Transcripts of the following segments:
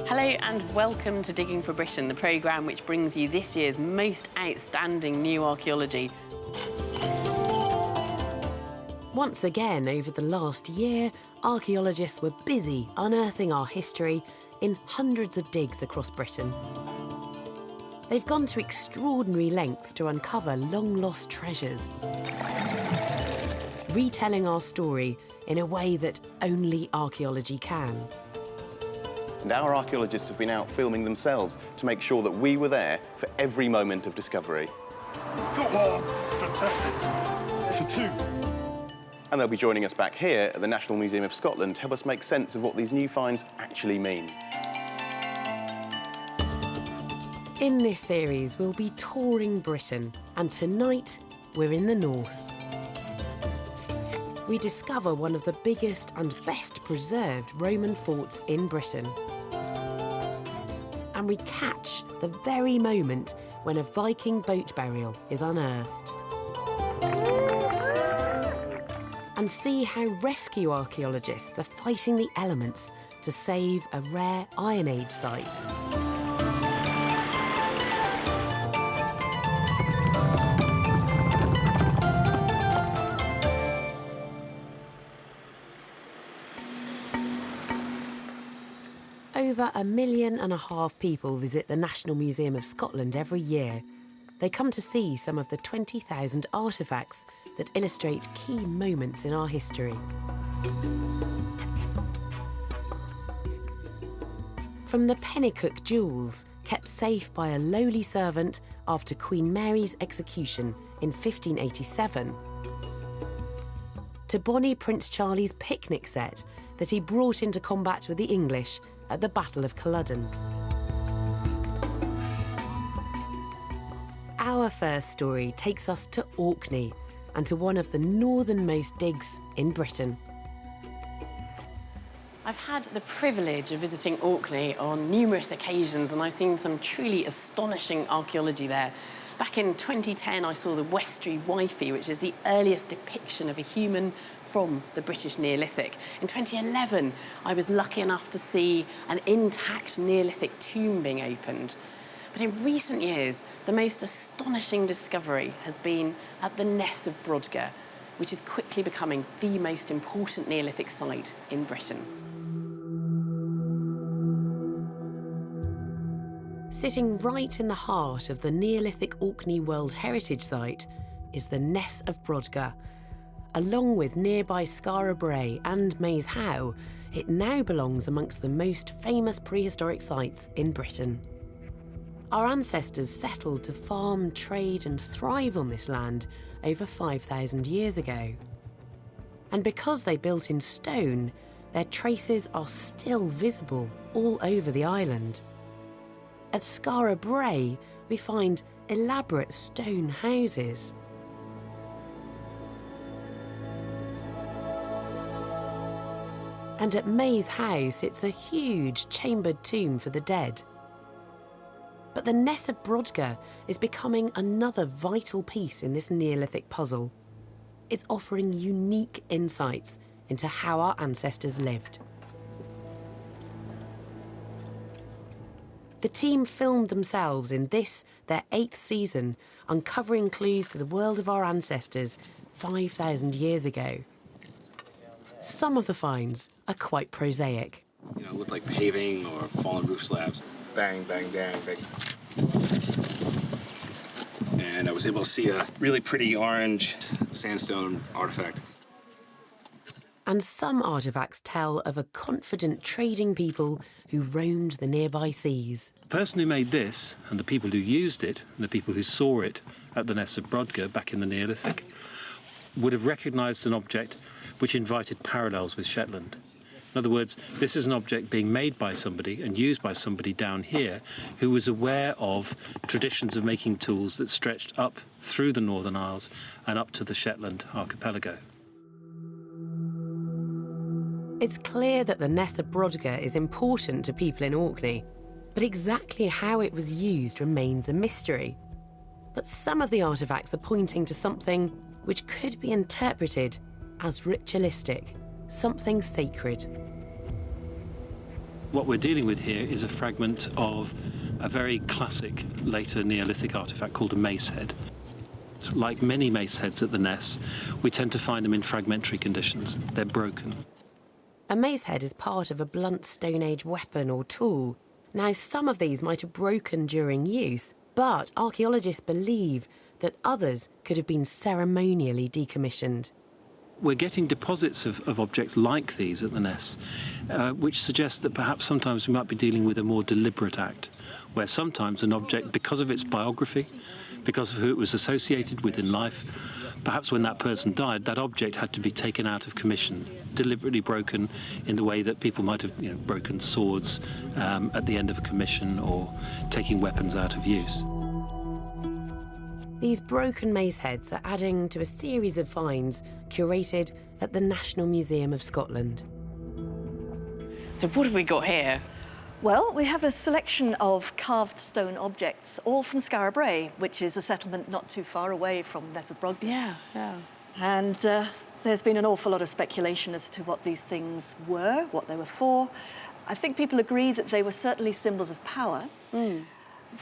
Hello and welcome to Digging for Britain, the programme which brings you this year's most outstanding new archaeology. Once again, over the last year, archaeologists were busy unearthing our history in hundreds of digs across Britain. They've gone to extraordinary lengths to uncover long-lost treasures, retelling our story in a way that only archaeology can. And our archaeologists have been out filming themselves to make sure that we were there for every moment of discovery. Oh, fantastic. It's a tooth. And they'll be joining us back here at the National Museum of Scotland to help us make sense of what these new finds actually mean. In this series, we'll be touring Britain, and tonight, we're in the north. We discover one of the biggest and best preserved Roman forts in Britain. And we catch the very moment when a Viking boat burial is unearthed. And see how rescue archaeologists are fighting the elements to save a rare Iron Age site. Over 1.5 million people visit the National Museum of Scotland every year. They come to see some of the 20,000 artefacts that illustrate key moments in our history. From the Pennycook jewels, kept safe by a lowly servant after Queen Mary's execution in 1587, to Bonnie Prince Charlie's picnic set that he brought into combat with the English at the Battle of Culloden. Our first story takes us to Orkney and to one of the northernmost digs in Britain. I've had the privilege of visiting Orkney on numerous occasions, and I've seen some truly astonishing archaeology there. Back in 2010, I saw the Westry Wifey, which is the earliest depiction of a human from the British Neolithic. In 2011, I was lucky enough to see an intact Neolithic tomb being opened. But in recent years, the most astonishing discovery has been at the Ness of Brodgar, which is quickly becoming the most important Neolithic site in Britain. Sitting right in the heart of the Neolithic Orkney World Heritage Site is the Ness of Brodgar. Along with nearby Skara Brae and Maze Howe, it now belongs amongst the most famous prehistoric sites in Britain. Our ancestors settled to farm, trade and thrive on this land over 5,000 years ago. And because they built in stone, their traces are still visible all over the island. At Skara Brae, we find elaborate stone houses. And at Maze Howe sits a huge chambered tomb for the dead. But the Ness of Brodgar is becoming another vital piece in this Neolithic puzzle. It's offering unique insights into how our ancestors lived. The team filmed themselves in this, their 8th season, uncovering clues to the world of our ancestors 5,000 years ago. Some of the finds are quite prosaic. You know, it looked like paving or fallen roof slabs. Bang, bang, bang, bang. And I was able to see a really pretty orange sandstone artifact. And some artefacts tell of a confident trading people who roamed the nearby seas. The person who made this, and the people who used it, and the people who saw it at the Ness of Brodgar back in the Neolithic, would have recognised an object which invited parallels with Shetland. In other words, this is an object being made by somebody and used by somebody down here who was aware of traditions of making tools that stretched up through the Northern Isles and up to the Shetland archipelago. It's clear that the Ness of Brodgar is important to people in Orkney, but exactly how it was used remains a mystery. But some of the artefacts are pointing to something which could be interpreted as ritualistic, something sacred. What we're dealing with here is a fragment of a very classic later Neolithic artefact called a mace head. Like many mace heads at the Ness, we tend to find them in fragmentary conditions. They're broken. A mace head is part of a blunt Stone Age weapon or tool. Now, some of these might have broken during use, but archaeologists believe that others could have been ceremonially decommissioned. We're getting deposits of objects like these at the Ness, which suggests that perhaps sometimes we might be dealing with a more deliberate act, where sometimes an object, because of its biography, because of who it was associated with in life, perhaps when that person died, that object had to be taken out of commission, deliberately broken in the way that people might have, broken swords at the end of a commission or taking weapons out of use. These broken mace heads are adding to a series of finds curated at the National Museum of Scotland. So what have we got here? Well, we have a selection of carved stone objects, all from Skara Brae, which is a settlement not too far away from Ness of Brodgar. Yeah. And there's been an awful lot of speculation as to what these things were, what they were for. I think people agree that they were certainly symbols of power.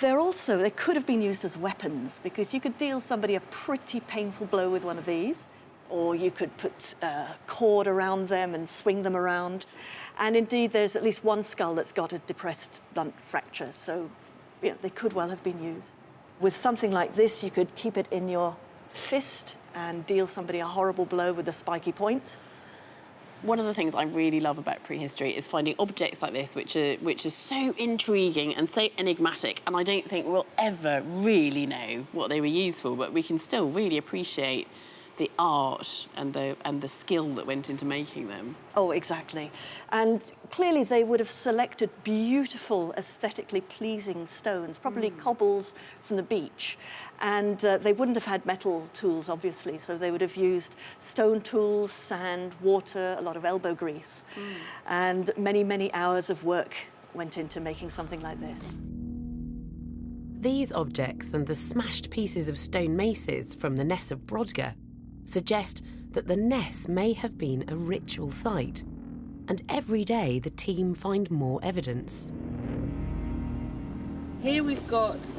They could have been used as weapons, because you could deal somebody a pretty painful blow with one of these, or you could put cord around them and swing them around. And indeed, there's at least one skull that's got a depressed blunt fracture, so they could well have been used. With something like this, you could keep it in your fist and deal somebody a horrible blow with a spiky point. One of the things I really love about prehistory is finding objects like this, which are so intriguing and so enigmatic, and I don't think we'll ever really know what they were used for, but we can still really appreciate the art and the skill that went into making them. Oh, exactly. And clearly they would have selected beautiful, aesthetically pleasing stones, probably cobbles from the beach. And they wouldn't have had metal tools, obviously, so they would have used stone tools, sand, water, a lot of elbow grease. And many, many hours of work went into making something like this. These objects and the smashed pieces of stone maces from the Ness of Brodgar suggest that the Ness may have been a ritual site, and every day the team find more evidence. Here we've got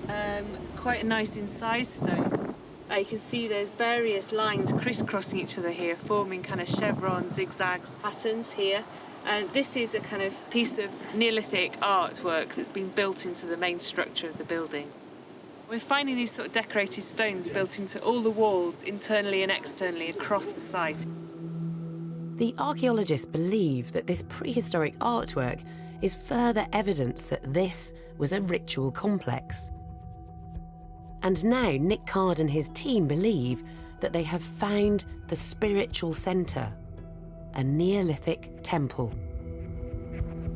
quite a nice incised stone. You can see there's various lines crisscrossing each other here, forming kind of chevron, zigzags patterns here. And this is a kind of piece of Neolithic artwork that's been built into the main structure of the building. We're finding these sort of decorated stones built into all the walls, internally and externally, across the site. The archaeologists believe that this prehistoric artwork is further evidence that this was a ritual complex. And now Nick Card and his team believe that they have found the spiritual centre, a Neolithic temple.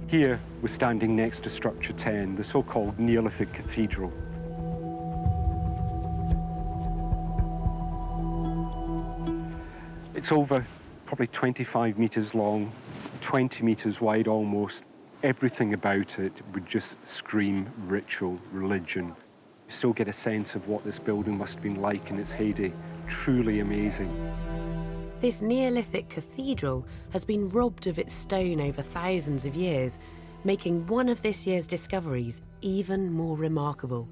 Here we're standing next to Structure 10, the so-called Neolithic Cathedral. It's over probably 25 metres long, 20 metres wide almost. Everything about it would just scream ritual, religion. You still get a sense of what this building must have been like in its heyday. Truly amazing. This Neolithic cathedral has been robbed of its stone over thousands of years, making one of this year's discoveries even more remarkable.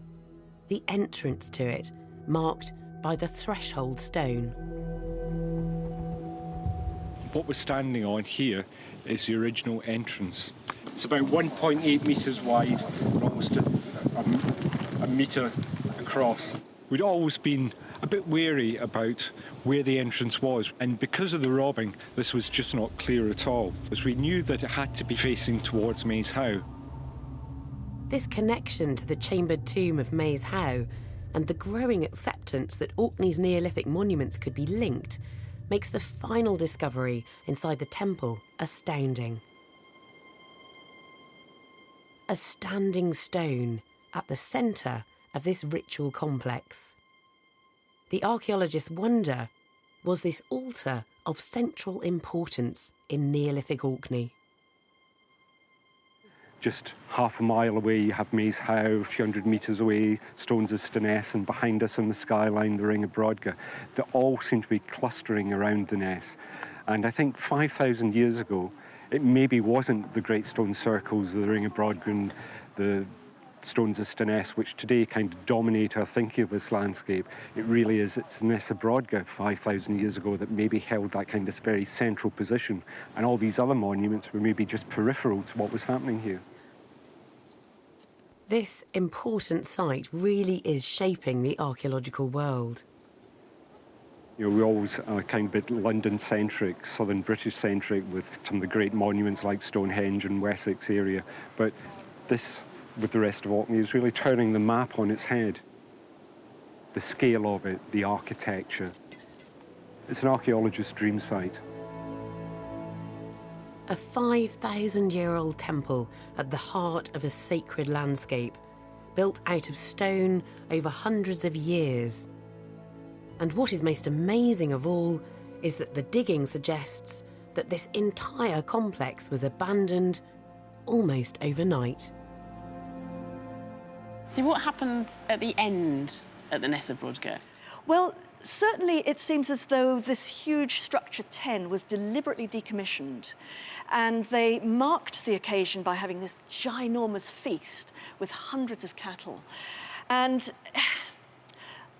The entrance to it, marked by the threshold stone. What we're standing on here is the original entrance. It's about 1.8 metres wide and almost a metre across. We'd always been a bit wary about where the entrance was, and because of the robbing, this was just not clear at all, as we knew that it had to be facing towards Maze Howe. This connection to the chambered tomb of Maze Howe and the growing acceptance that Orkney's Neolithic monuments could be linked makes the final discovery inside the temple astounding. A standing stone at the centre of this ritual complex. The archaeologists wonder, was this altar of central importance in Neolithic Orkney? Just half a mile away, you have Maze Howe, a few hundred metres away, Stones of Ness, and behind us on the skyline, the Ring of Brodgar. They all seem to be clustering around the Ness. And I think 5,000 years ago, It maybe wasn't the great stone circles, the Ring of Brodgar, the stones of Ness, which today kind of dominate our thinking of this landscape. It really is, it's Ness of Brodgar 5,000 years ago that maybe held that kind of very central position, and all these other monuments were maybe just peripheral to what was happening here. This important site really is shaping the archaeological world. You know, we always are kind of a bit London-centric, southern British-centric, with some of the great monuments like Stonehenge and Wessex area, but this, with the rest of Orkney, is really turning the map on its head. The scale of it, the architecture. It's an archaeologist's dream site. A 5,000-year-old temple at the heart of a sacred landscape, built out of stone over hundreds of years. And what is most amazing of all is that the digging suggests that this entire complex was abandoned almost overnight. So what happens at the end at the Ness of Brodgar? Well, certainly it seems as though this huge structure 10 was deliberately decommissioned, and they marked the occasion by having this ginormous feast with hundreds of cattle. And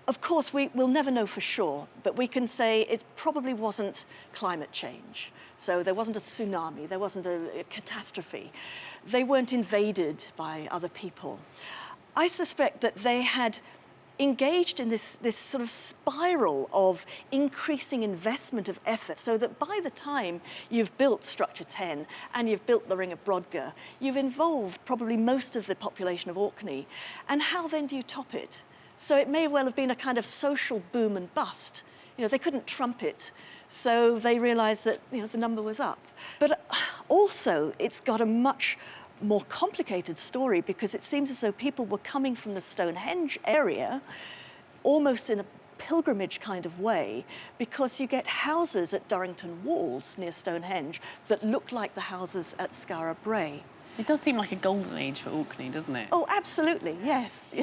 of course, we'll never know for sure, but we can say it probably wasn't climate change. So there wasn't a tsunami, there wasn't a catastrophe. They weren't invaded by other people. I suspect that they had engaged in this sort of spiral of increasing investment of effort, so that by the time you've built Structure 10 and you've built the Ring of Brodgar, you've involved probably most of the population of Orkney. And how then do you top it? So it may well have been a kind of social boom and bust. You know, they couldn't trump it, so they realised that, you know, the number was up. But also, it's got a much more complicated story, because it seems as though people were coming from the Stonehenge area almost in a pilgrimage kind of way, because you get houses at Durrington Walls near Stonehenge that look like the houses at Skara Brae. It does seem like a golden age for Orkney, doesn't it? Oh, absolutely, yes.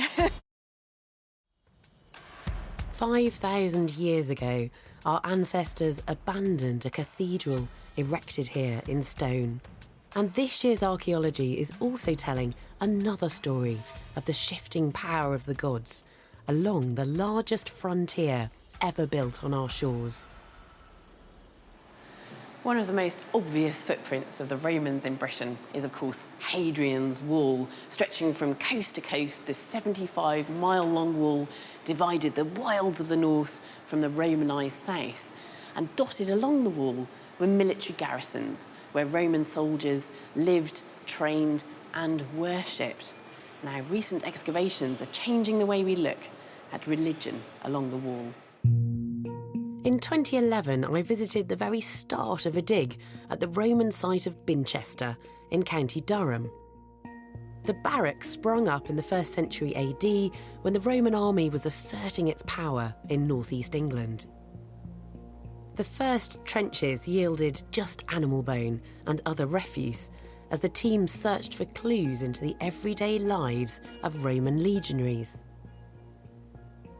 5,000 years ago, our ancestors abandoned a cathedral erected here in stone. And this year's archaeology is also telling another story of the shifting power of the gods along the largest frontier ever built on our shores. One of the most obvious footprints of the Romans in Britain is, of course, Hadrian's Wall. Stretching from coast to coast, this 75-mile-long wall divided the wilds of the north from the Romanised south. And dotted along the wall were military garrisons, where Roman soldiers lived, trained, and worshipped. Now, recent excavations are changing the way we look at religion along the wall. In 2011, I visited the very start of a dig at the Roman site of Binchester in County Durham. The barracks sprung up in the 1st century AD when the Roman army was asserting its power in northeast England. The first trenches yielded just animal bone and other refuse as the team searched for clues into the everyday lives of Roman legionaries.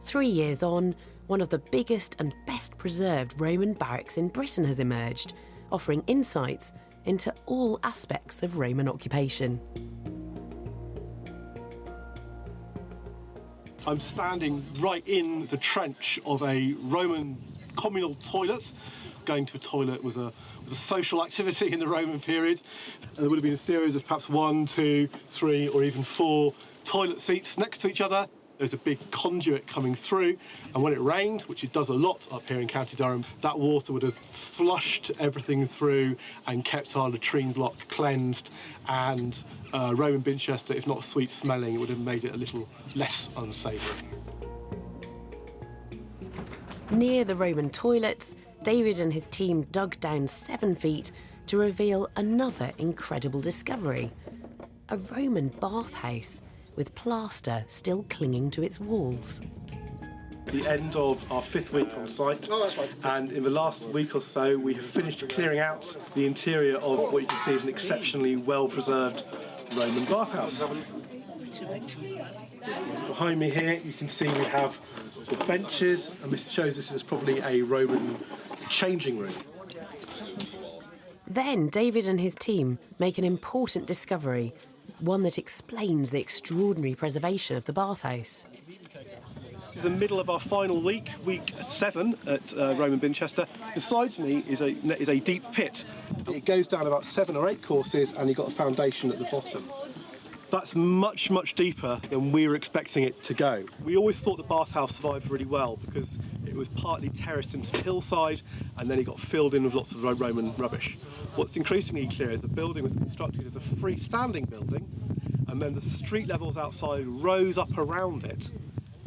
3 years on, one of the biggest and best preserved Roman barracks in Britain has emerged, offering insights into all aspects of Roman occupation. I'm standing right in the trench of a Roman communal toilet. Going to a toilet was a social activity in the Roman period. And there would have been a series of perhaps 1, 2, 3, or even 4 toilet seats next to each other. There's a big conduit coming through, and when it rained, which it does a lot up here in County Durham, that water would have flushed everything through and kept our latrine block cleansed, and Roman Binchester, if not sweet smelling, it would have made it a little less unsavoury. Near the Roman toilets, David and his team dug down 7 feet to reveal another incredible discovery: a Roman bathhouse with plaster still clinging to its walls. The end of our 5th week on site. Oh, that's right. And in the last week or so, we have finished clearing out the interior of what you can see is an exceptionally well-preserved Roman bathhouse. Behind me here, you can see we have the benches, and this shows this is probably a Roman changing room. Then David and his team make an important discovery, one that explains the extraordinary preservation of the bathhouse. It's the middle of our final week, week 7 at Roman Binchester. Beside me is a deep pit. It goes down about 7 or 8 courses, and you've got a foundation at the bottom. That's much, much deeper than we were expecting it to go. We always thought the bathhouse survived really well because it was partly terraced into the hillside, and then it got filled in with lots of Roman rubbish. What's increasingly clear is the building was constructed as a freestanding building, and then the street levels outside rose up around it.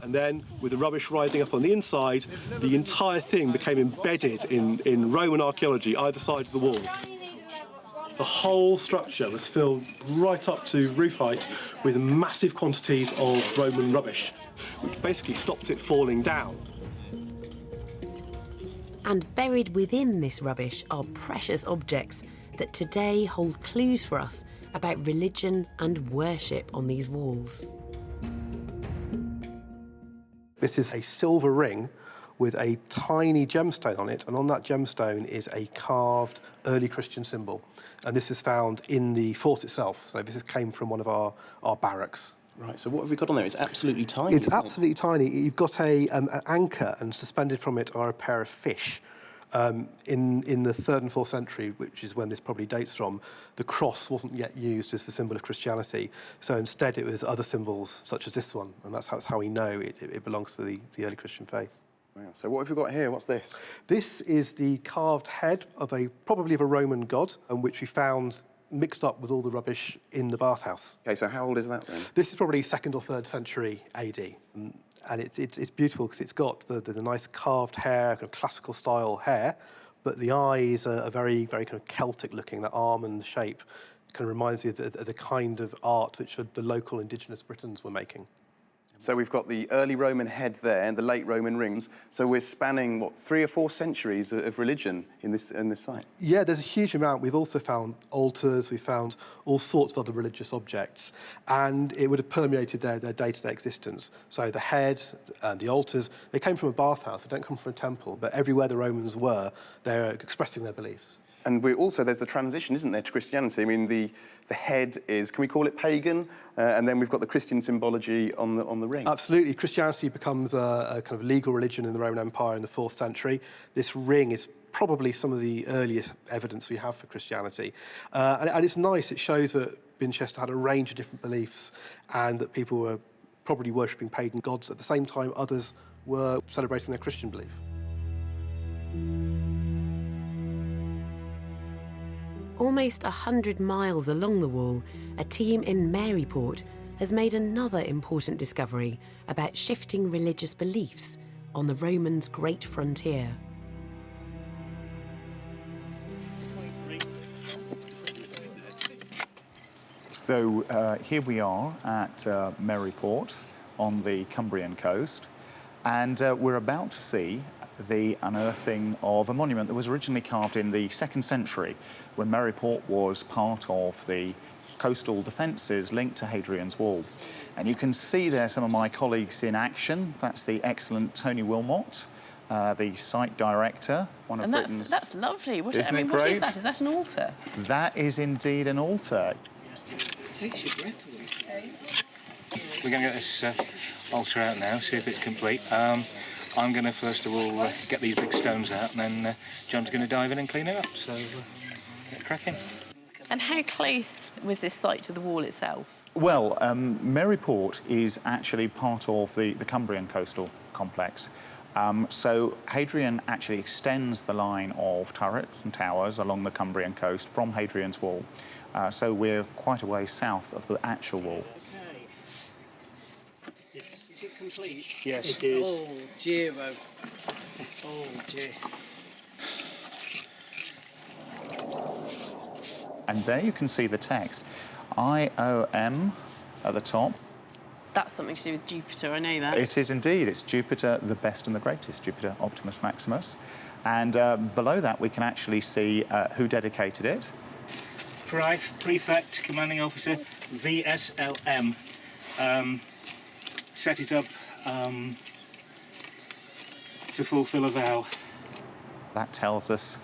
And then, with the rubbish rising up on the inside, the entire thing became embedded in Roman archaeology, either side of the walls. The whole structure was filled right up to roof height with massive quantities of Roman rubbish, which basically stopped it falling down. And buried within this rubbish are precious objects that today hold clues for us about religion and worship on these walls. This is a silver ring with a tiny gemstone on it, and on that gemstone is a carved early Christian symbol. And this is found in the fort itself, so this came from one of our barracks. Right, so what have we got on there? It's absolutely tiny. It's absolutely tiny. You've got an anchor, and suspended from it are a pair of fish. In the 3rd and 4th century, which is when this probably dates from, the cross wasn't yet used as the symbol of Christianity. So instead it was other symbols, such as this one, and that's how we know it belongs to the early Christian faith. Wow. So what have we got here? What's this? This is the carved head of probably of a Roman god, which we found mixed up with all the rubbish in the bathhouse. Okay, so how old is that then? This is probably 2nd or 3rd century AD. And it's beautiful because it's got the nice carved hair, kind of classical style hair, but the eyes are very, very kind of Celtic looking. That almond shape kind of reminds you of the kind of art which the local indigenous Britons were making. So we've got the early Roman head there and the late Roman rings. So we're spanning, what, 3 or 4 centuries of religion in this site? Yeah, there's a huge amount. We've also found altars, we've found all sorts of other religious objects, and it would have permeated their day-to-day existence. So the head and the altars, they came from a bathhouse, they don't come from a temple, but everywhere the Romans were, they're expressing their beliefs. And also, there's the transition, isn't there, to Christianity? I mean, the head is, can we call it pagan? And then we've got the Christian symbology on the ring. Absolutely. Christianity becomes a kind of legal religion in the Roman Empire in the 4th century. This ring is probably some of the earliest evidence we have for Christianity. And it's nice. It shows that Binchester had a range of different beliefs and that people were probably worshipping pagan gods. At the same time, others were celebrating their Christian belief. Almost 100 miles along the wall, a team in Maryport has made another important discovery about shifting religious beliefs on the Romans' great frontier. So here we are at Maryport on the Cumbrian coast, and we're about to see the unearthing of a monument that was originally carved in the 2nd century when Maryport was part of the coastal defences linked to Hadrian's Wall. And you can see there some of my colleagues in action. That's the excellent Tony Wilmot, the site director, one of Britain's... That's lovely. What is that? Is that an altar? That is indeed an altar. Takes your breath away. We're going to get this altar out now, see if it's complete. I'm going to first of all get these big stones out, and then John's going to dive in and clean it up, so get cracking. And how close was this site to the wall itself? Well, Maryport is actually part of the Cumbrian coastal complex. So Hadrian actually extends the line of turrets and towers along the Cumbrian coast from Hadrian's Wall. So we're quite a way south of the actual wall. Is it complete? Yes, it is. Oh, dear. Oh, dear. And there you can see the text, IOM at the top. That's something to do with Jupiter, I know that. It is indeed. It's Jupiter, the best and the greatest, Jupiter Optimus Maximus. And below that, we can actually see who dedicated it. Prefect, Commanding Officer, VSLM. Set it up to fulfil a vow. That tells us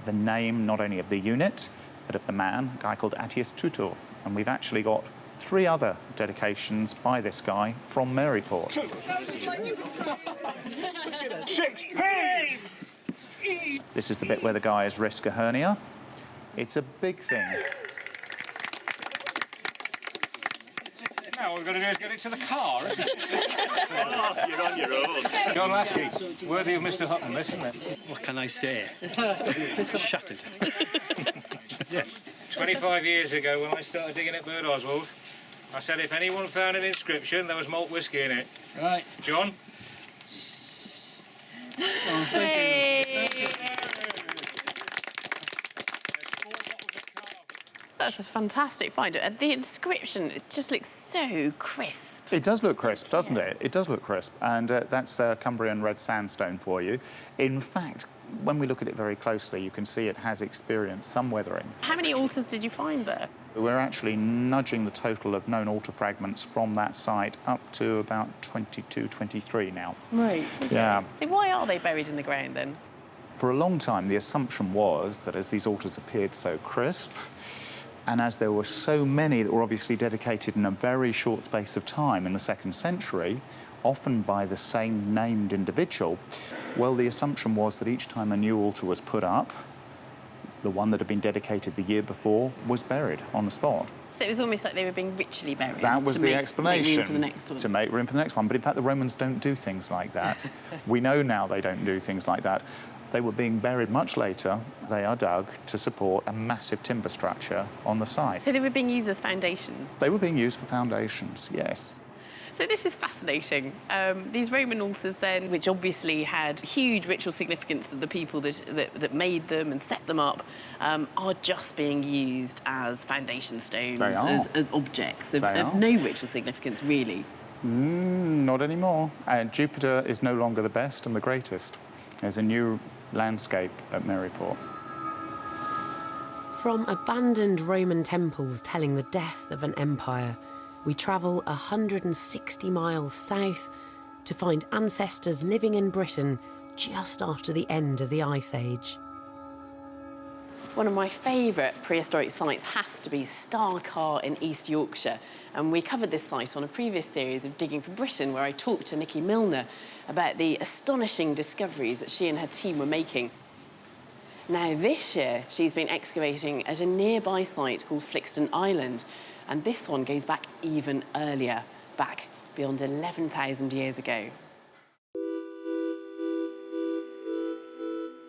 the name not only of the unit, but of the man, a guy called Tudor. And we've actually got 3 other dedications by this guy from Maryport. 6, hey! This is the bit where the guys risk a hernia. It's a big thing. Now all we've got to do is get it to the car, isn't it? Oh, you're on your own. John Lasky, worthy of Mr. Hutton, isn't it? What can I say? Shattered. Yes. 25 years ago, when I started digging at Bird Oswald, I said if anyone found an inscription, there was malt whisky in it. Right. John? Oh, thank you. That's a fantastic find. And the inscription, it just looks so crisp. It does look crisp, doesn't it? It does look crisp. And that's Cumbrian red sandstone for you. In fact, when we look at it very closely, you can see it has experienced some weathering. How many altars did you find there? We're actually nudging the total of known altar fragments from that site up to about 22, 23 now. Right. Okay. Yeah. So why are they buried in the ground then? For a long time, the assumption was that as these altars appeared so crisp, and as there were so many that were obviously dedicated in a very short space of time in the 2nd century, often by the same named individual, well, the assumption was that each time a new altar was put up, the one that had been dedicated the year before was buried on the spot. So it was almost like they were being ritually buried. That was the explanation. Make room for the next one. To make room for the next one. But in fact, the Romans don't do things like that. We know now they don't do things like that. They were being buried much later. They are dug to support a massive timber structure on the site. So they were being used as foundations? They were being used for foundations, yes. So this is fascinating. These Roman altars then, which obviously had huge ritual significance to the people that made them and set them up, are just being used as foundation stones, as objects of no ritual significance, really. Not anymore. Jupiter is no longer the best and the greatest. There's a new landscape at Maryport. From abandoned Roman temples telling the death of an empire, we travel 160 miles south to find ancestors living in Britain just after the end of the Ice Age. One of my favourite prehistoric sites has to be Starcar in East Yorkshire. And we covered this site on a previous series of Digging for Britain, where I talked to Nikki Milner about the astonishing discoveries that she and her team were making. Now, this year, she's been excavating at a nearby site called Flixton Island. And this one goes back even earlier, back beyond 11,000 years ago.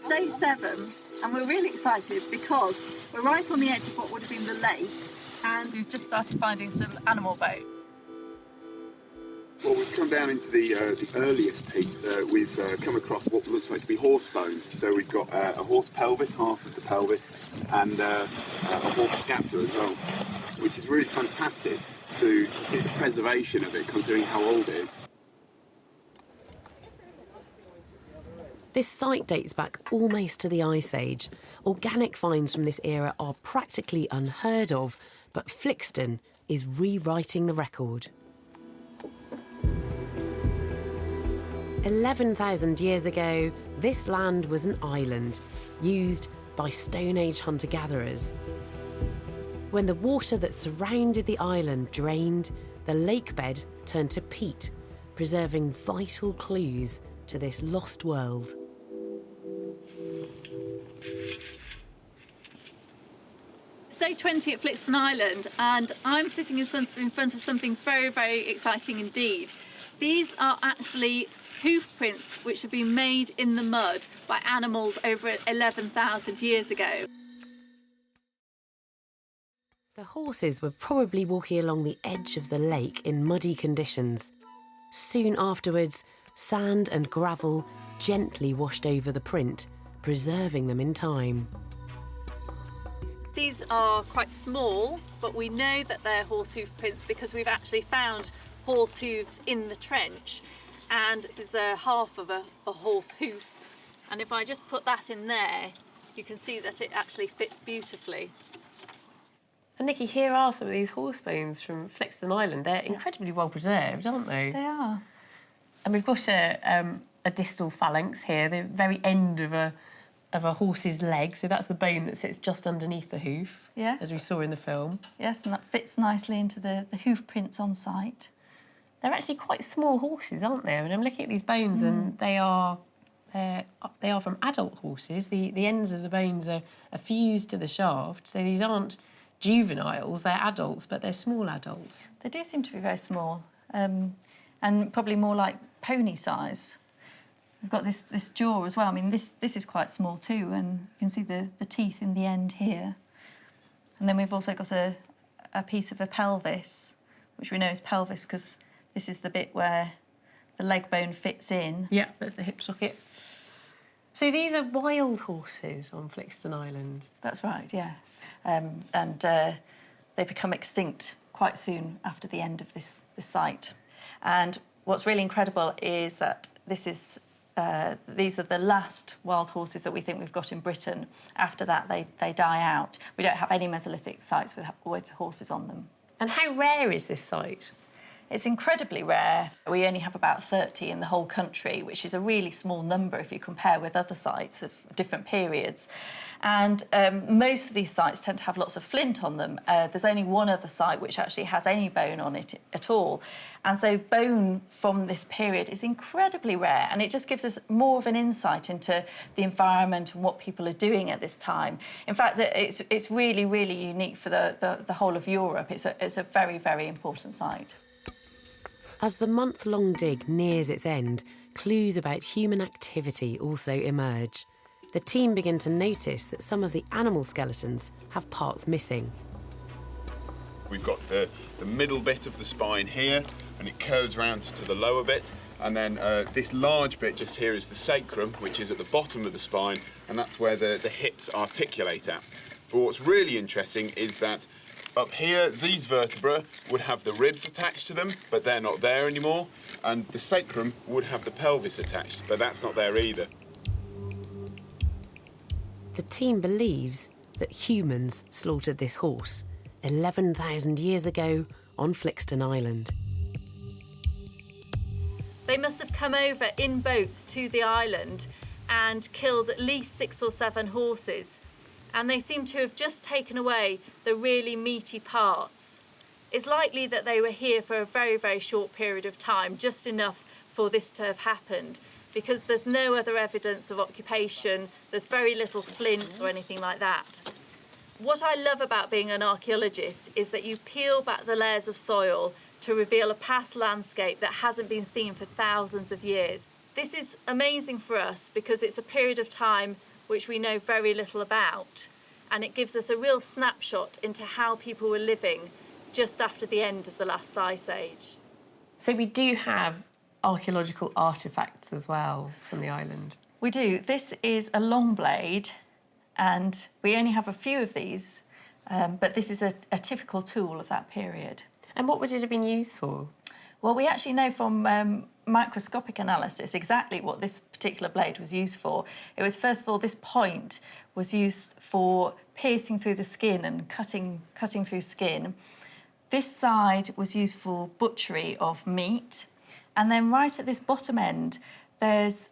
Day 7, and we're really excited because we're right on the edge of what would have been the lake, and we've just started finding some animal bones. Well, we've come down into the earliest peak. We've come across what looks like to be horse bones. So we've got a horse pelvis, half of the pelvis, and a horse scapula as well, which is really fantastic to see the preservation of it, considering how old it is. This site dates back almost to the Ice Age. Organic finds from this era are practically unheard of, but Flixton is rewriting the record. 11,000 years ago, this land was an island, used by Stone Age hunter-gatherers. When the water that surrounded the island drained, the lake bed turned to peat, preserving vital clues to this lost world. It's day 20 at Flixton Island, and I'm sitting in front of something very, very exciting indeed. These are actually hoof prints which have been made in the mud by animals over 11,000 years ago. The horses were probably walking along the edge of the lake in muddy conditions. Soon afterwards, sand and gravel gently washed over the print, preserving them in time. These are quite small, but we know that they're horse hoof prints because we've actually found horse hooves in the trench. And this is a half of a horse hoof. And if I just put that in there, you can see that it actually fits beautifully. And Nikki, here are some of these horse bones from Flixton Island. They're incredibly well preserved, aren't they? They are. And we've got a distal phalanx here, the very end of a of a horse's leg. So that's the bone that sits just underneath the hoof, Yes. as we saw in the film. Yes, and that fits nicely into the hoof prints on site. They're actually quite small horses, aren't they? I mean, I'm looking at these bones and they are from adult horses. The ends of the bones are fused to the shaft, so these aren't juveniles, they're adults, but they're small adults. They do seem to be very small, and probably more like pony size. We've got this jaw as well. I mean, this is quite small too, and you can see the teeth in the end here. And then we've also got a piece of a pelvis, which we know is pelvis because this is the bit where the leg bone fits in. Yeah, that's the hip socket. So these are wild horses on Flixton Island? That's right, yes. And they become extinct quite soon after the end of this site. And what's really incredible is that these are the last wild horses that we think we've got in Britain. After that, they die out. We don't have any Mesolithic sites with horses on them. And how rare is this site? It's incredibly rare. We only have about 30 in the whole country, which is a really small number if you compare with other sites of different periods. And most of these sites tend to have lots of flint on them. There's only one other site which actually has any bone on it at all. And so bone from this period is incredibly rare, and it just gives us more of an insight into the environment and what people are doing at this time. In fact, it's really, really unique for the whole of Europe. It's a very, very important site. As the month-long dig nears its end, clues about human activity also emerge. The team begin to notice that some of the animal skeletons have parts missing. We've got the middle bit of the spine here, and it curves round to the lower bit. And then this large bit just here is the sacrum, which is at the bottom of the spine, and that's where the hips articulate at. But what's really interesting is that up here, these vertebrae would have the ribs attached to them, but they're not there anymore. And the sacrum would have the pelvis attached, but that's not there either. The team believes that humans slaughtered this horse 11,000 years ago on Flixton Island. They must have come over in boats to the island and killed at least 6 or 7 horses. And they seem to have just taken away the really meaty parts. It's likely that they were here for a very, very short period of time, just enough for this to have happened, because there's no other evidence of occupation, there's very little flint or anything like that. What I love about being an archaeologist is that you peel back the layers of soil to reveal a past landscape that hasn't been seen for thousands of years. This is amazing for us because it's a period of time which we know very little about, and it gives us a real snapshot into how people were living just after the end of the last ice age. So we do have archaeological artefacts as well from the island? We do. This is a long blade, and we only have a few of these, but this is a typical tool of that period. And what would it have been used for? Well, we actually know from microscopic analysis exactly what this particular blade was used for. It was, first of all, this point was used for piercing through the skin and cutting through skin. This side was used for butchery of meat. And then right at this bottom end, there's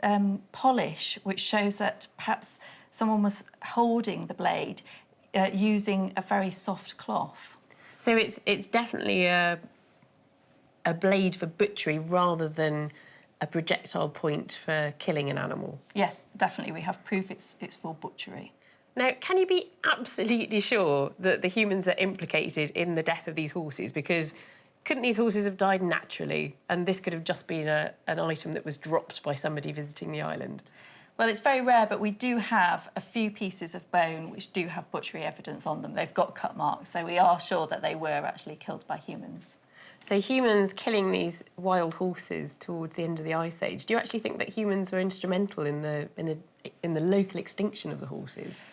polish, which shows that perhaps someone was holding the blade using a very soft cloth. So it's definitely a blade for butchery rather than a projectile point for killing an animal? Yes, definitely. We have proof it's for butchery. Now, can you be absolutely sure that the humans are implicated in the death of these horses? Because couldn't these horses have died naturally, and this could have just been an item that was dropped by somebody visiting the island? Well, it's very rare, but we do have a few pieces of bone which do have butchery evidence on them. They've got cut marks, so we are sure that they were actually killed by humans. So humans killing these wild horses towards the end of the Ice Age, do you actually think that humans were instrumental in the local extinction of the horses?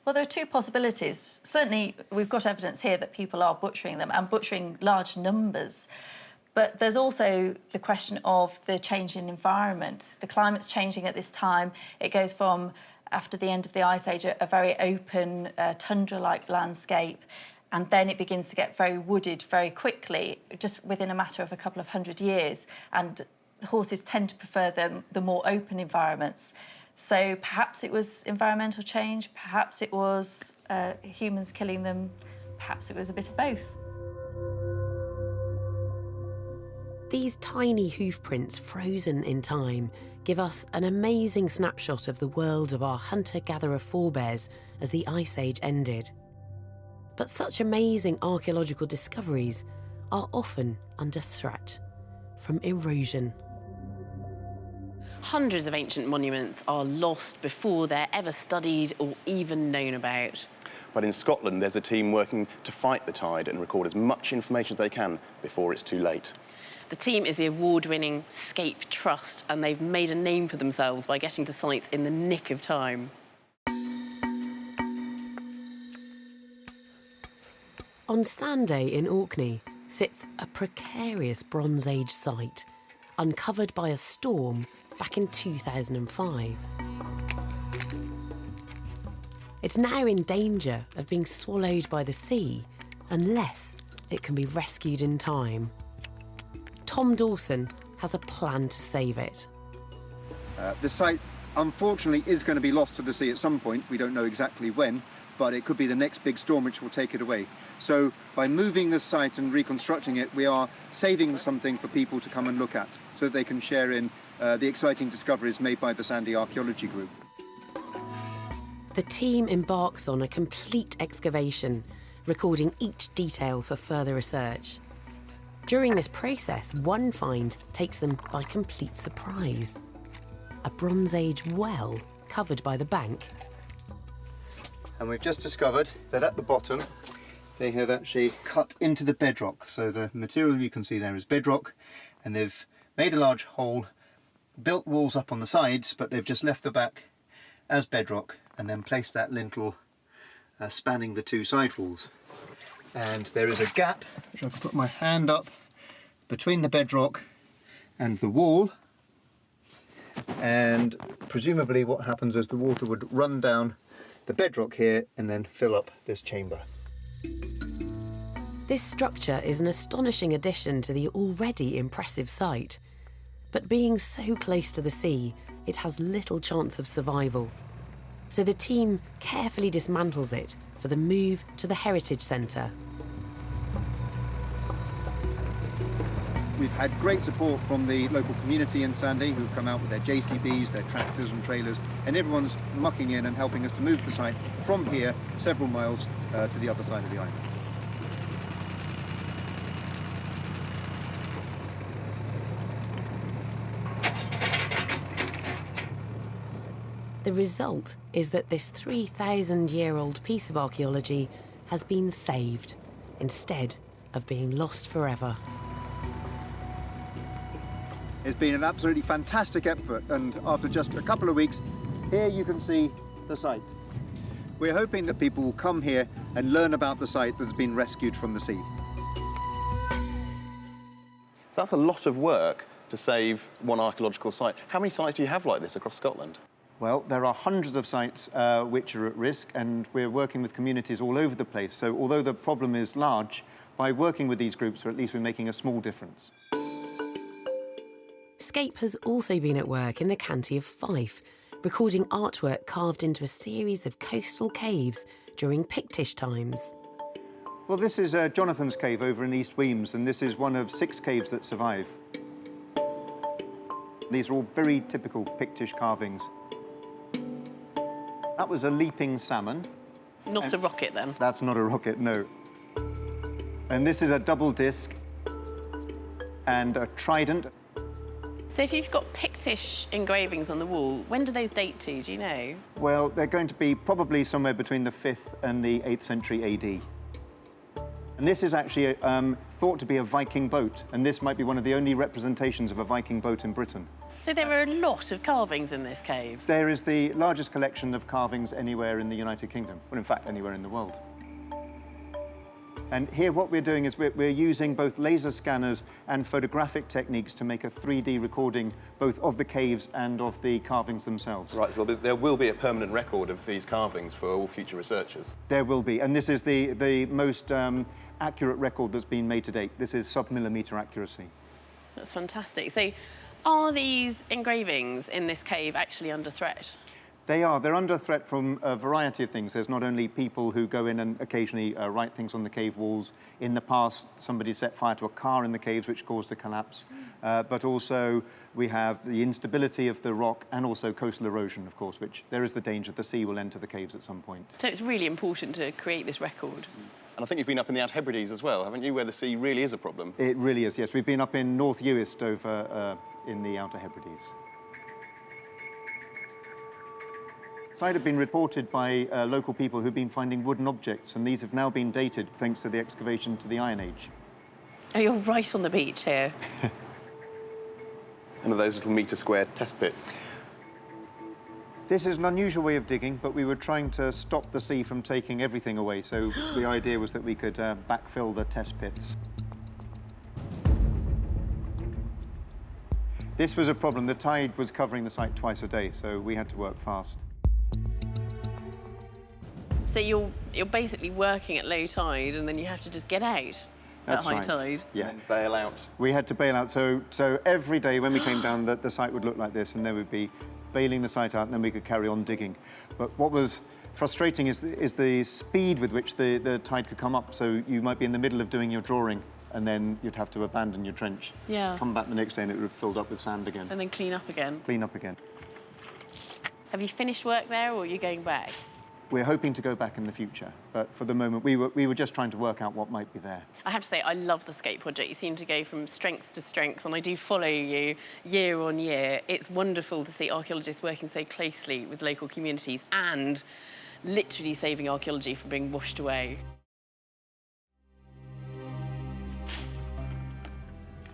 Well, there are two possibilities. Certainly, we've got evidence here that people are butchering them and butchering large numbers. But there's also the question of the change in environment. The climate's changing at this time. It goes from, after the end of the Ice Age, a very open, tundra-like landscape, and then it begins to get very wooded very quickly, just within a matter of a couple of hundred years. And the horses tend to prefer the more open environments. So perhaps it was environmental change, perhaps it was humans killing them, perhaps it was a bit of both. These tiny hoof prints frozen in time give us an amazing snapshot of the world of our hunter-gatherer forebears as the Ice Age ended. But such amazing archaeological discoveries are often under threat from erosion. Hundreds of ancient monuments are lost before they're ever studied or even known about. But in Scotland, there's a team working to fight the tide and record as much information as they can before it's too late. The team is the award-winning Scape Trust, and they've made a name for themselves by getting to sites in the nick of time. On Sanday in Orkney sits a precarious Bronze Age site, uncovered by a storm back in 2005. It's now in danger of being swallowed by the sea unless it can be rescued in time. Tom Dawson has a plan to save it. The site, unfortunately, is going to be lost to the sea at some point. We don't know exactly when, but it could be the next big storm which will take it away. So by moving this site and reconstructing it, we are saving something for people to come and look at, so that they can share in the exciting discoveries made by the Sandy Archaeology Group. The team embarks on a complete excavation, recording each detail for further research. During this process, one find takes them by complete surprise. A Bronze Age well covered by the bank. And we've just discovered that at the bottom, they have actually cut into the bedrock. So the material you can see there is bedrock, and they've made a large hole, built walls up on the sides, but they've just left the back as bedrock and then placed that lintel spanning the two side walls. And there is a gap, which I can put my hand up between the bedrock and the wall, and presumably what happens is the water would run down the bedrock here and then fill up this chamber. This structure is an astonishing addition to the already impressive site. But being so close to the sea, it has little chance of survival. So the team carefully dismantles it for the move to the Heritage Centre. We've had great support from the local community in Sandy, who've come out with their JCBs, their tractors and trailers, and everyone's mucking in and helping us to move the site from here several miles to the other side of the island. The result is that this 3,000-year-old piece of archaeology has been saved, instead of being lost forever. It's been an absolutely fantastic effort, and after just a couple of weeks, here you can see the site. We're hoping that people will come here and learn about the site that's been rescued from the sea. So that's a lot of work to save one archaeological site. How many sites do you have like this across Scotland? Well, there are hundreds of sites which are at risk, and we're working with communities all over the place. So although the problem is large, by working with these groups, or at least we're making a small difference. Scape has also been at work in the county of Fife, recording artwork carved into a series of coastal caves during Pictish times. Well, this is Jonathan's cave over in East Weems, and this is one of 6 caves that survive. These are all very typical Pictish carvings. That was a leaping salmon. Not a rocket, then? That's not a rocket, no. And this is a double disc and a trident. So if you've got Pictish engravings on the wall, when do those date to, do you know? Well, they're going to be probably somewhere between the 5th and the 8th century AD. And this is actually thought to be a Viking boat, and this might be one of the only representations of a Viking boat in Britain. So there are a lot of carvings in this cave? There is the largest collection of carvings anywhere in the United Kingdom, well, in fact, anywhere in the world. And here what we're doing is we're using both laser scanners and photographic techniques to make a 3D recording both of the caves and of the carvings themselves. Right, so there will be a permanent record of these carvings for all future researchers. There will be, and this is the most accurate record that's been made to date. This is sub-millimetre accuracy. That's fantastic. So Are these engravings in this cave actually under threat? They are. They're under threat from a variety of things. There's not only people who go in and occasionally write things on the cave walls. In the past, somebody set fire to a car in the caves, which caused a collapse. But also, we have the instability of the rock and also coastal erosion, of course, which there is the danger the sea will enter the caves at some point. So it's really important to create this record. And I think you've been up in the Outer Hebrides as well, haven't you, where the sea really is a problem? It really is, yes. We've been up in North Uist over in the Outer Hebrides. The site had been reported by local people who've been finding wooden objects, and these have now been dated thanks to the excavation to the Iron Age. Oh, you're right on the beach here. One of those little metre-square test pits. This is an unusual way of digging, but we were trying to stop the sea from taking everything away, so the idea was that we could backfill the test pits. This was a problem. The tide was covering the site twice a day, so we had to work fast. So you're basically working at low tide, and then you have to just get out at high tide. Yeah. And bail out. We had to bail out. So every day when we came down, the site would look like this, and then we'd be bailing the site out, and then we could carry on digging. But what was frustrating is the speed with which the tide could come up. So you might be in the middle of doing your drawing, and then you'd have to abandon your trench. Yeah. Come back the next day, and it would have filled up with sand again. And then clean up again. Clean up again. Have you finished work there, or are you going back? We're hoping to go back in the future, but for the moment, we were just trying to work out what might be there. I have to say, I love the Skate project. You seem to go from strength to strength, and I do follow you year on year. It's wonderful to see archaeologists working so closely with local communities and literally saving archaeology from being washed away.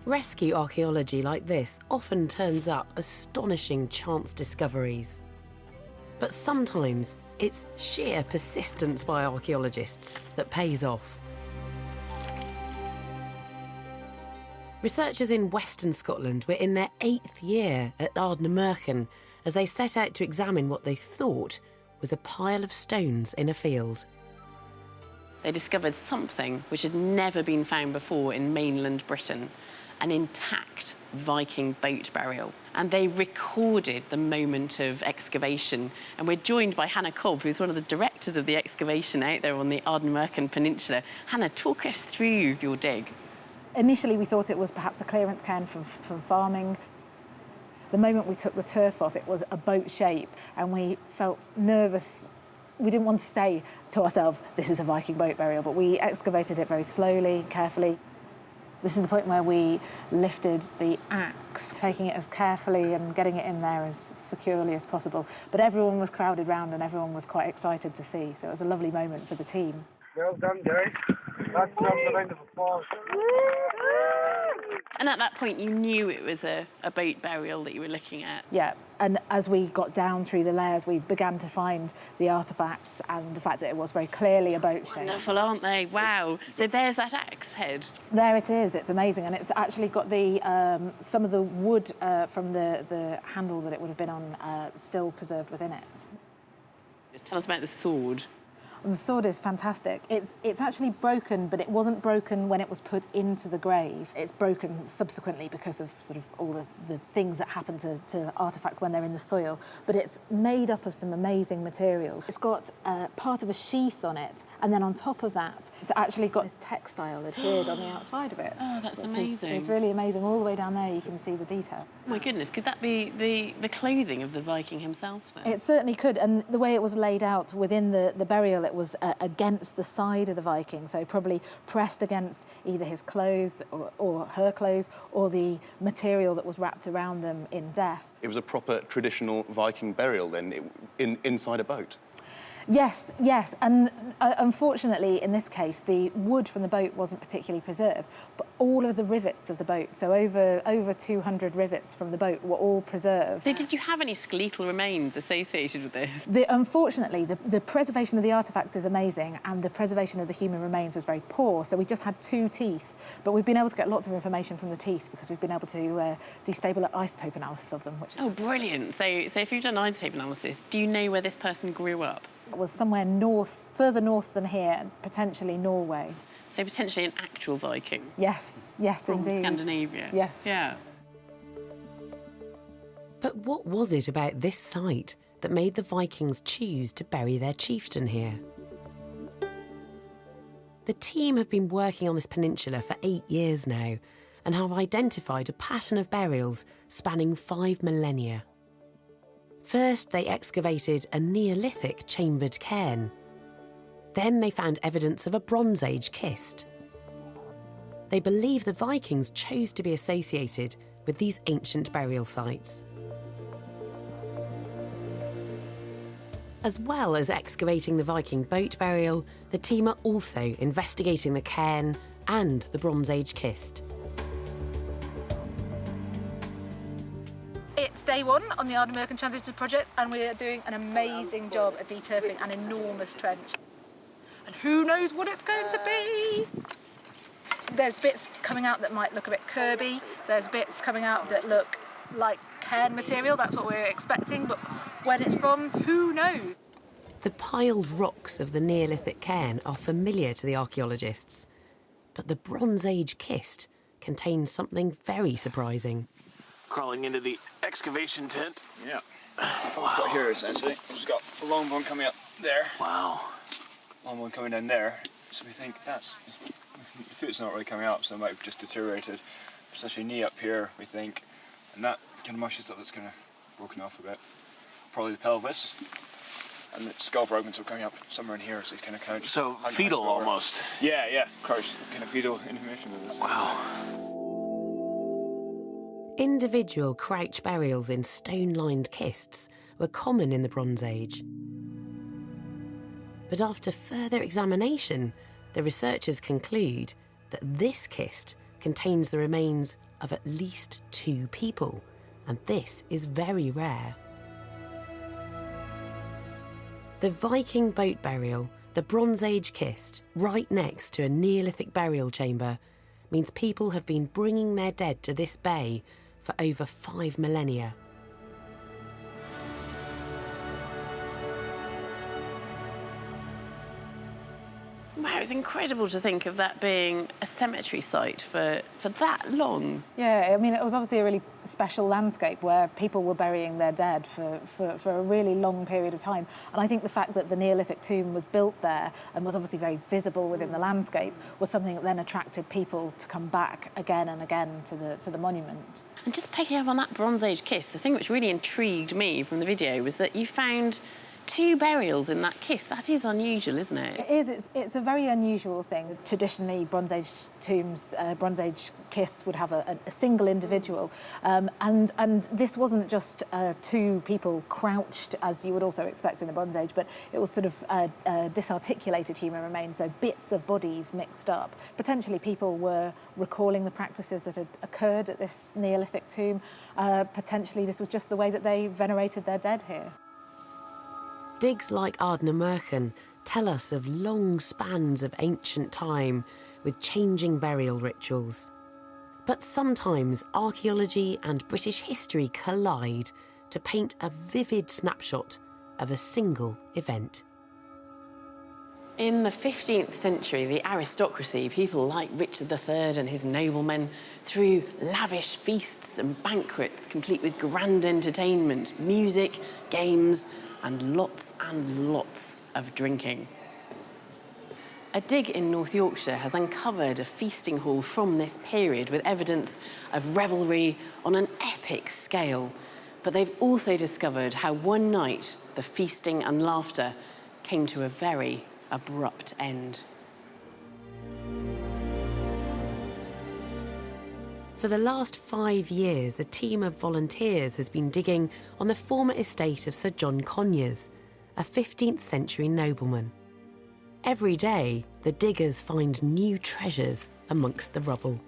Rescue archaeology like this often turns up astonishing chance discoveries. But sometimes it's sheer persistence by archaeologists that pays off. Researchers in Western Scotland were in their 8th year at Ardnamurchan as they set out to examine what they thought was a pile of stones in a field. They discovered something which had never been found before in mainland Britain, an intact Viking boat burial. And they recorded the moment of excavation. And we're joined by Hannah Cobb, who's one of the directors of the excavation out there on the Ardnamurchan Peninsula. Hannah, talk us through your dig. Initially, we thought it was perhaps a clearance cairn from farming. The moment we took the turf off, it was a boat shape, and we felt nervous. We didn't want to say to ourselves, this is a Viking boat burial, but we excavated it very slowly, carefully. This is the point where we lifted the axe, taking it as carefully and getting it in there as securely as possible. But everyone was crowded round and everyone was quite excited to see, so it was a lovely moment for the team. Well done, guys. That's a round of applause. And at that point, you knew it was a boat burial that you were looking at. Yeah, and as we got down through the layers, we began to find the artefacts and the fact that it was very clearly a boat shape. Wonderful, aren't they? Wow. So there's that axe head. There it is. It's amazing, and it's actually got the some of the wood from the handle that it would have been on still preserved within it. Just tell us about the sword. And the sword is fantastic. It's actually broken, but it wasn't broken when it was put into the grave. It's broken subsequently because of sort of all the things that happen to artefacts when they're in the soil. But it's made up of some amazing materials. It's got part of a sheath on it, and then on top of that, it's actually got this textile adhered on the outside of it. Oh, that's amazing. It's really amazing. All the way down there, you can see the detail. Oh my goodness, could that be the clothing of the Viking himself then? It certainly could, and the way it was laid out within the burial, it was against the side of the Viking, so probably pressed against either his clothes or her clothes or the material that was wrapped around them in death. It was a proper traditional Viking burial then, inside a boat? Yes, and unfortunately, in this case, the wood from the boat wasn't particularly preserved, but all of the rivets of the boat, so over 200 rivets from the boat, were all preserved. So did you have any skeletal remains associated with this? Unfortunately, the preservation of the artefacts is amazing, and the preservation of the human remains was very poor, so we just had 2 teeth, but we've been able to get lots of information from the teeth because we've been able to do stable isotope analysis of them. Which is brilliant. So if you've done isotope analysis, do you know where this person grew up? It was somewhere further north than here, potentially Norway. So potentially an actual Viking? Yes, From indeed. Scandinavia? Yes. Yeah. But what was it about this site that made the Vikings choose to bury their chieftain here? The team have been working on this peninsula for 8 years now and have identified a pattern of burials spanning 5 millennia. First, they excavated a Neolithic chambered cairn. Then they found evidence of a Bronze Age kist. They believe the Vikings chose to be associated with these ancient burial sites. As well as excavating the Viking boat burial, the team are also investigating the cairn and the Bronze Age kist. It's day one on the Ardnamurchan Transition Project, and we're doing an amazing job at deturfing an enormous trench. And who knows what it's going to be? There's bits coming out that might look a bit curby. There's bits coming out that look like cairn material. That's what we're expecting, but when it's from, who knows? The piled rocks of the Neolithic cairn are familiar to the archaeologists, but the Bronze Age kist contains something very surprising. Crawling into the excavation tent. Yeah. What we've got here essentially, we've just got a long bone coming up there. Wow. Long bone coming down there. So we think the foot's not really coming up, so it might have just deteriorated. Essentially knee up here, we think, and that kind of mushy stuff that's kind of broken off a bit. Probably the pelvis, and the skull fragments are coming up somewhere in here, so it's kind of count. So fetal almost. Yeah, crouched, kind of fetal information. Wow. Individual crouch burials in stone-lined kists were common in the Bronze Age. But after further examination, the researchers conclude that this kist contains the remains of at least 2 people, and this is very rare. The Viking boat burial, the Bronze Age kist, right next to a Neolithic burial chamber, means people have been bringing their dead to this bay for over 5 millennia. Wow, it's incredible to think of that being a cemetery site for that long. Yeah, I mean, it was obviously a really special landscape where people were burying their dead for a really long period of time. And I think the fact that the Neolithic tomb was built there and was obviously very visible within the landscape was something that then attracted people to come back again and again to the monument. And just picking up on that Bronze Age kist, the thing which really intrigued me from the video was that you found 2 burials in that kist. That is unusual, isn't it? It is. It's a very unusual thing. Traditionally, Bronze Age tombs, Bronze Age kists would have a single individual. And this wasn't just 2 people crouched, as you would also expect in the Bronze Age, but it was sort of disarticulated human remains, so bits of bodies mixed up. Potentially, people were recalling the practices that had occurred at this Neolithic tomb. Potentially, this was just the way that they venerated their dead here. Digs like Ardnamurchan tell us of long spans of ancient time with changing burial rituals. But sometimes archaeology and British history collide to paint a vivid snapshot of a single event. In the 15th century, the aristocracy, people like Richard III and his noblemen, threw lavish feasts and banquets complete with grand entertainment, music, games, and lots of drinking. A dig in North Yorkshire has uncovered a feasting hall from this period with evidence of revelry on an epic scale. But they've also discovered how one night the feasting and laughter came to a very abrupt end. For the last 5 years, a team of volunteers has been digging on the former estate of Sir John Conyers, a 15th century nobleman. Every day, the diggers find new treasures amongst the rubble.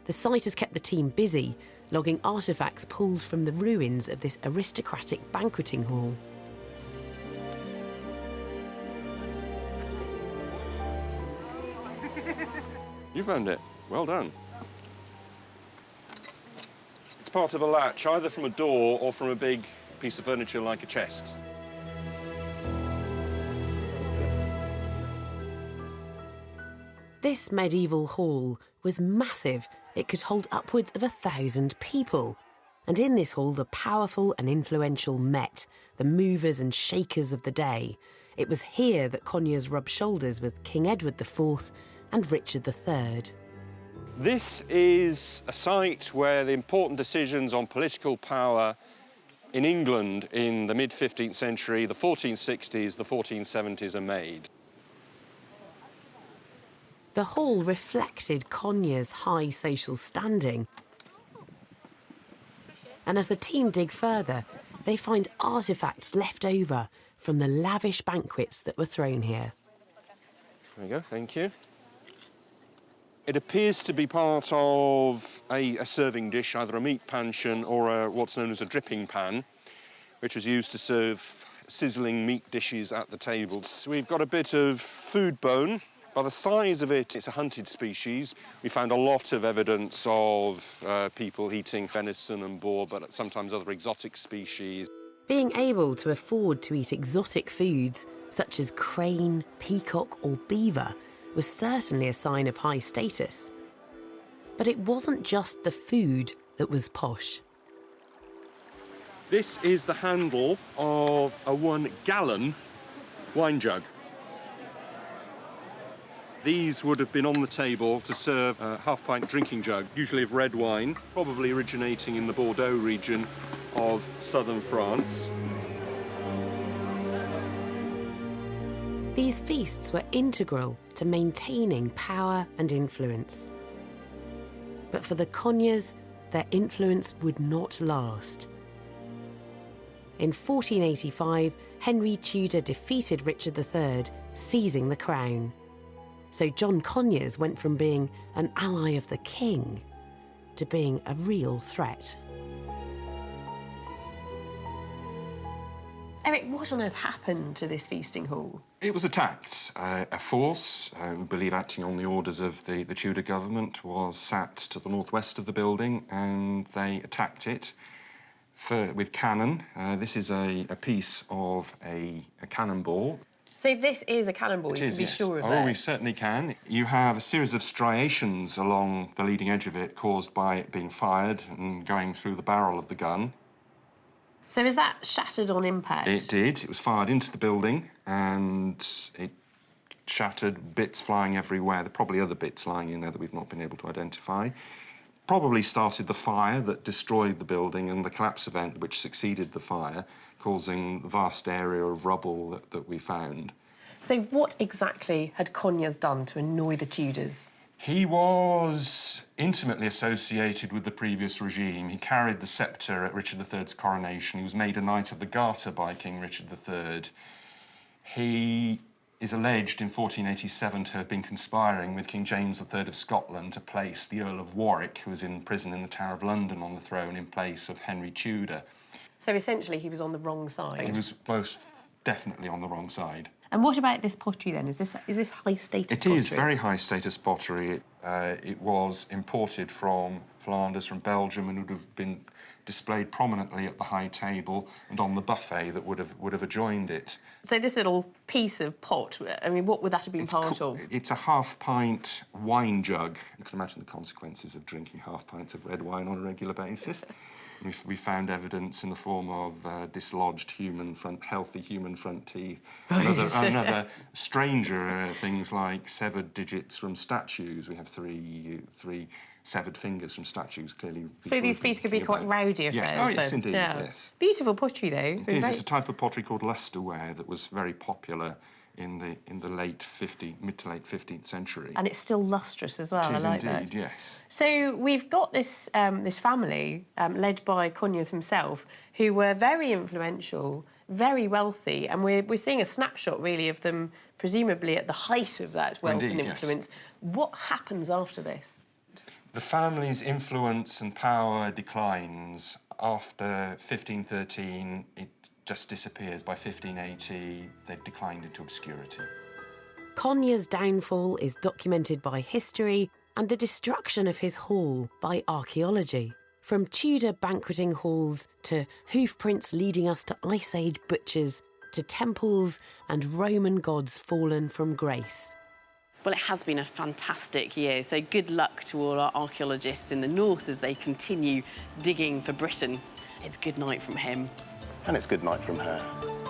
The site has kept the team busy, logging artefacts pulled from the ruins of this aristocratic banqueting hall. You found it. Well done. It's part of a latch, either from a door or from a big piece of furniture like a chest. This medieval hall was massive. It could hold upwards of 1,000 people. And in this hall, the powerful and influential met, the movers and shakers of the day. It was here that Conyers rubbed shoulders with King Edward IV and Richard III. This is a site where the important decisions on political power in England in the mid-15th century, the 1460s, the 1470s are made. The hall reflected Conyers' high social standing. And as the team dig further, they find artefacts left over from the lavish banquets that were thrown here. There we go, thank you. It appears to be part of a serving dish, either a meat panchion or what's known as a dripping pan, which was used to serve sizzling meat dishes at the table. So we've got a bit of food bone. By the size of it, it's a hunted species. We found a lot of evidence of people eating venison and boar, but sometimes other exotic species. Being able to afford to eat exotic foods, such as crane, peacock or beaver, was certainly a sign of high status. But it wasn't just the food that was posh. This is the handle of a 1-gallon wine jug. These would have been on the table to serve a half-pint drinking jug, usually of red wine, probably originating in the Bordeaux region of southern France. These feasts were integral to maintaining power and influence. But for the Conyers, their influence would not last. In 1485, Henry Tudor defeated Richard III, seizing the crown. So John Conyers went from being an ally of the king to being a real threat. Eric, what on earth happened to this feasting hall? It was attacked. A force, we believe acting on the orders of the Tudor government, was sat to the northwest of the building, and they attacked it with cannon. This is a piece of a cannonball. So this is a cannonball, you can be sure of that? Oh, we certainly can. You have a series of striations along the leading edge of it caused by it being fired and going through the barrel of the gun. So is that shattered on impact? It did. It was fired into the building and it shattered, bits flying everywhere. There are probably other bits lying in there that we've not been able to identify. Probably started the fire that destroyed the building and the collapse event which succeeded the fire, causing the vast area of rubble that we found. So what exactly had Conyers done to annoy the Tudors? He was intimately associated with the previous regime. He carried the sceptre at Richard III's coronation. He was made a Knight of the Garter by King Richard III. He is alleged in 1487 to have been conspiring with King James III of Scotland to place the Earl of Warwick, who was in prison in the Tower of London, on the throne in place of Henry Tudor. So essentially he was on the wrong side? He was most definitely on the wrong side. And what about this pottery then? Is this high status pottery? It is very high status pottery. It was imported from Flanders, from Belgium, and would have been displayed prominently at the high table and on the buffet that would have adjoined it. So this little piece of pot, I mean, what would that have been part of? It's a half-pint wine jug. You can imagine the consequences of drinking half pints of red wine on a regular basis. We found evidence in the form of dislodged healthy human front teeth. Another stranger things like severed digits from statues. We have three severed fingers from statues, clearly. So these feasts could be quite rowdy affairs, yes. Oh, yes, indeed, yes. Beautiful pottery, though. It is. It's a type of pottery called lusterware that was very popular in the mid to late 15th century. And it's still lustrous as well. It is I like indeed, that. yes. So we've got this this family led by Conyers himself, who were very influential, very wealthy, and we're seeing a snapshot really of them, presumably at the height of that wealth Indeed, and influence. Yes. What happens after this? The family's influence and power declines. After 1513, it just disappears. By 1580, they've declined into obscurity. Conyers' downfall is documented by history and the destruction of his hall by archaeology. From Tudor banqueting halls to hoof prints leading us to Ice Age butchers to temples and Roman gods fallen from grace. Well, it has been a fantastic year, so good luck to all our archaeologists in the north as they continue digging for Britain. It's good night from him. And it's good night from her.